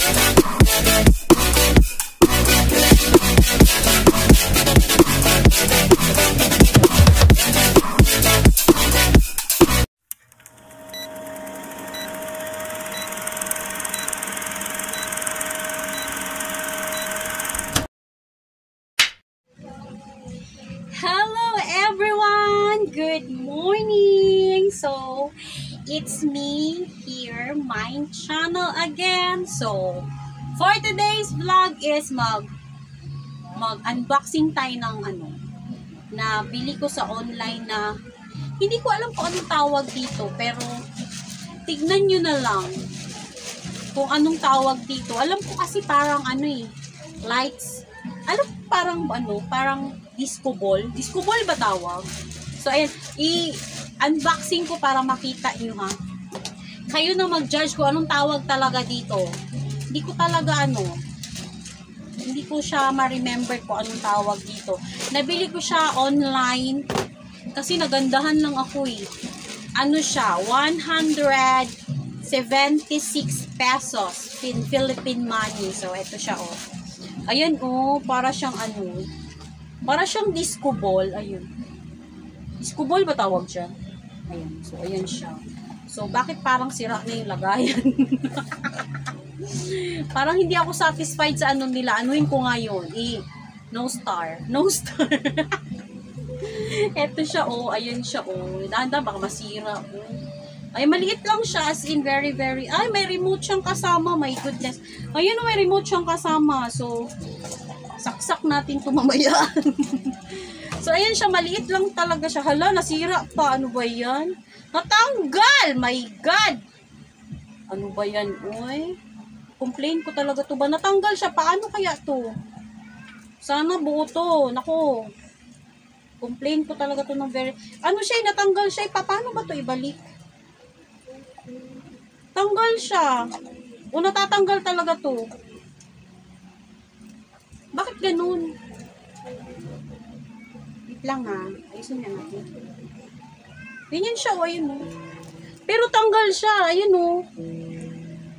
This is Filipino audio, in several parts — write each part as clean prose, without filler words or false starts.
Hello everyone! Good morning! So, it's me here, my channel again. So, for today's vlog is mag-unboxing tayo ng na bili ko sa online na hindi ko alam kung anong tawag dito, pero tignan nyo na lang kung anong tawag dito. Alam ko kasi parang lights. Alam ko parang disco ball. Disco ball ba tawag? So, ayan. I-unboxing ko para makita nyo ha. Kayo na mag-judge kung anong tawag talaga dito. Hindi ko talaga hindi ko siya ma-remember kung anong tawag dito. Nabili ko siya online kasi nagandahan lang ako eh. Ano siya? 176 pesos in Philippine money. So, ito siya oh. Ayan oh, para siyang para siyang disco ball. Ayun. Disco ball ba tawag siya? Ayan. So, ayan siya. So, bakit parang sira na yung lagayan? Parang hindi ako satisfied sa nila. Anuhin ko nga yun. No star. No star. Eto siya, oh. Ayan siya, oh. Dahan-dahan, baka masira, oh. Ay, maliit lang siya. As in, very, very... Ay, may remote siyang kasama. My goodness. Ayun, may remote siyang kasama. So, saksak natin ito mamaya. So, ayan siya. Maliit lang talaga siya. Hala, nasira pa. Ano ba yan? Natanggal! My God! Ano ba yan, oy? Complain ko talaga to ba? Natanggal siya. Paano kaya to? Sana buo to. Nako. Complain ko talaga to ng very... Ano siya? Natanggal siya. Paano ba to ibalik? Tanggal siya. O natatanggal talaga to. Bakit ganun? Wait lang ha. Ayusin na natin. Ganyan siya o. Ayun o. Pero tanggal siya. Ayun o.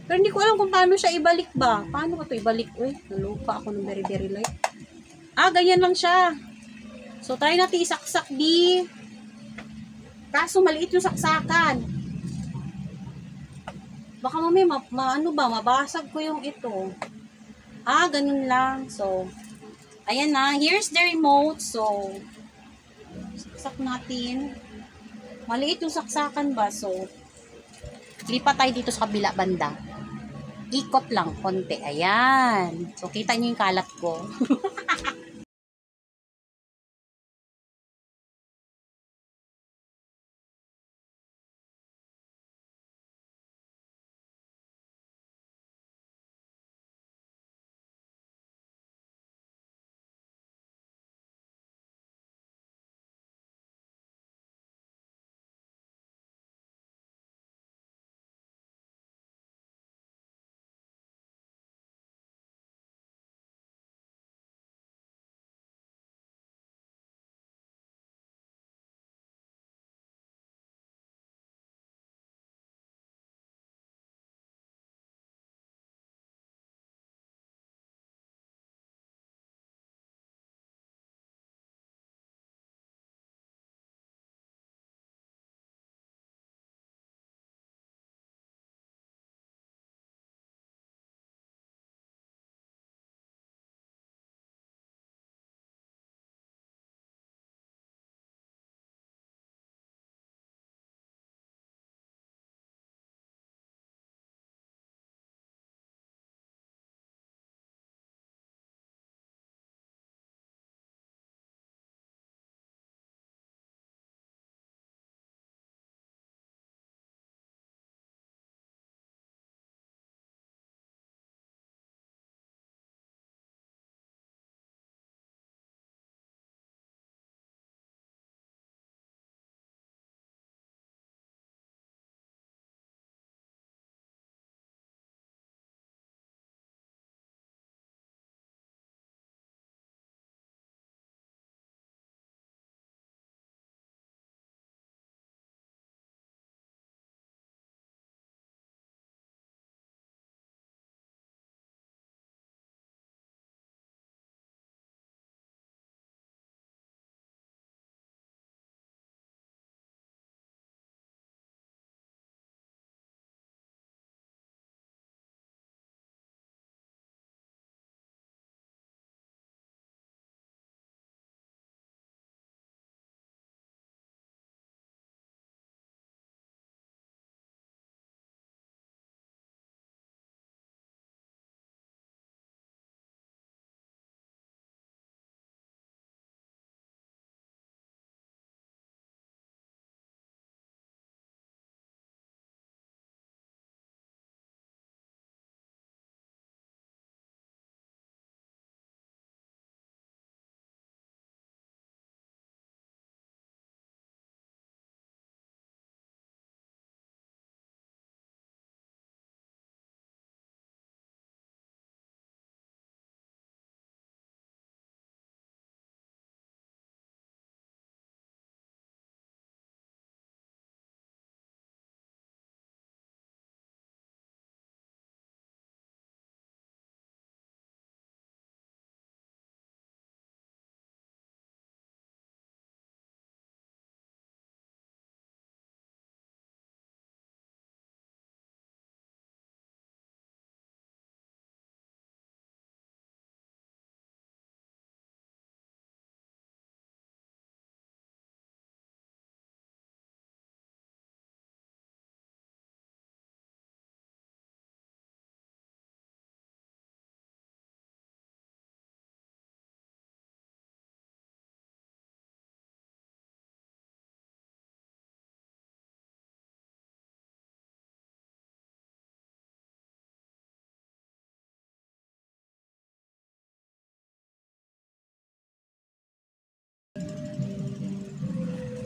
Pero hindi ko alam kung paano siya ibalik ba. Paano ko to ibalik? Uy, nalupa ako ng very very light. Ganyan lang siya. So, try natin isaksak di. Kaso maliit yung saksakan. Baka mamaya mabasag ko yung ito. Ganun lang. So, ayan na. Here's the remote. So, saksak natin. Maliit yung saksakan ba? So, lipat tayo dito sa kabila banda. Ikot lang, konti. Ayan. So, kita nyo yung kalat ko.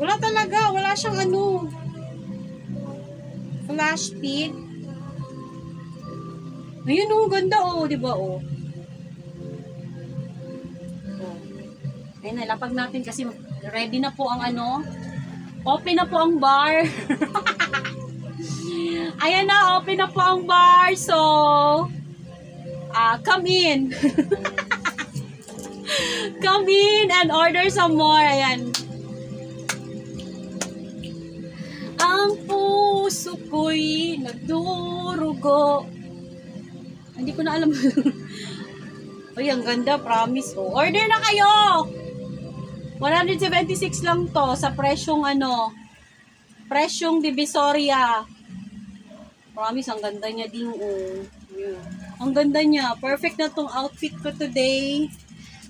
Wala talaga. Wala siyang ano. Flash speed. Ayun oh, ganda oh, di ba oh? Oh. Ayun, nalapag natin kasi ready na po ang ano. Open na po ang bar. Ayan na, open na po ang bar. So, come in. Come in and order some more. Ayan. Ang puso ko'y nagdurugo. Hindi ko na alam. Ay, ang ganda, promise. Oh. Order na kayo! 176 lang to sa presyong ano, presyong Divisoria. Promise, ang ganda niya din. Oh. Yeah. Ang ganda niya. Perfect na tong outfit ko today.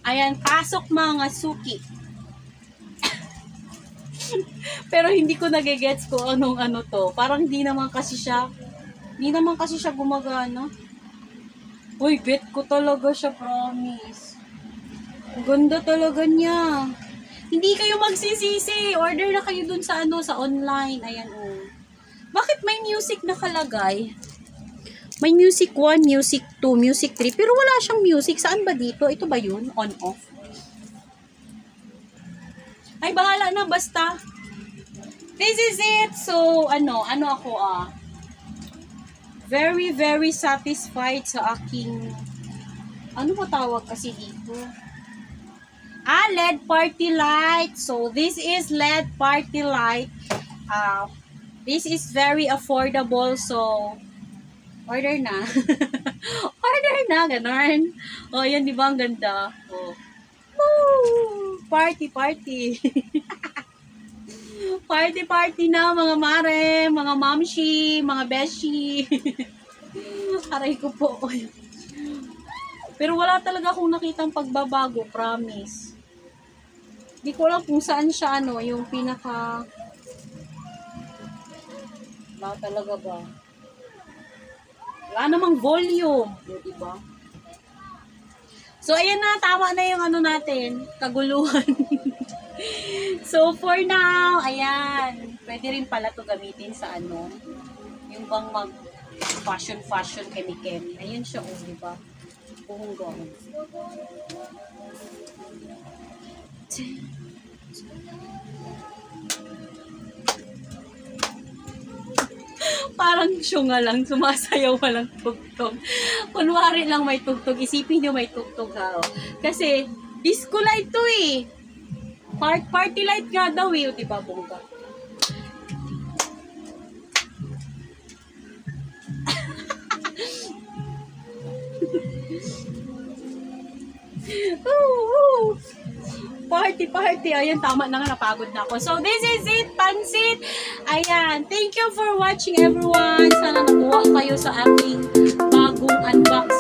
Ayan, pasok mga suki. Pero hindi ko nagigets ko anong ano to. Parang hindi naman kasi siya gumagana. Uy, bet ko talaga siya, promise. Ang ganda talaga niya. Hindi kayo magsisisi. Order na kayo dun sa ano, sa online. Ayan, oh. Bakit may music nakalagay? May music 1, music 2, music 3. Pero wala siyang music. Saan ba dito? Ito ba yun? On, off? Ay, bahala na. Basta. This is it. So, ano ako very, very satisfied sa aking, ano mo tawag kasi dito? LED party light. So, this is LED party light. This is very affordable. So, order na. Order na, ganun. O, yan, di ba? Ang ganda. O. Woo! Party, party. Party, party na, mga mare, mga mamshi, mga beshi. Aray ko po. Pero wala talaga akong nakitang pagbabago, promise. Hindi ko alam kung saan siya, ano, yung pinaka... Wala talaga ba? Wala namang volume. Diba? So, ayan na, tama na yung ano natin, kaguluhan. So, for now, ayan, pwede rin pala to gamitin sa ano, yung bang mag fashion, kemi-kemi. Ayun siya, oh, diba? Buhunggong. Parang syunga lang, sumasayaw walang tugtog. Kunwari lang may tugtog, isipin nyo may tugtog ha. Kasi, disco light to eh. Party light nga daw eh, diba bongga? Party. Ayan, tama na nga, napagod na ako. So, this is it, Pansit. Ayan, thank you for watching everyone. Sana nakuha kayo sa aking bagong unboxing.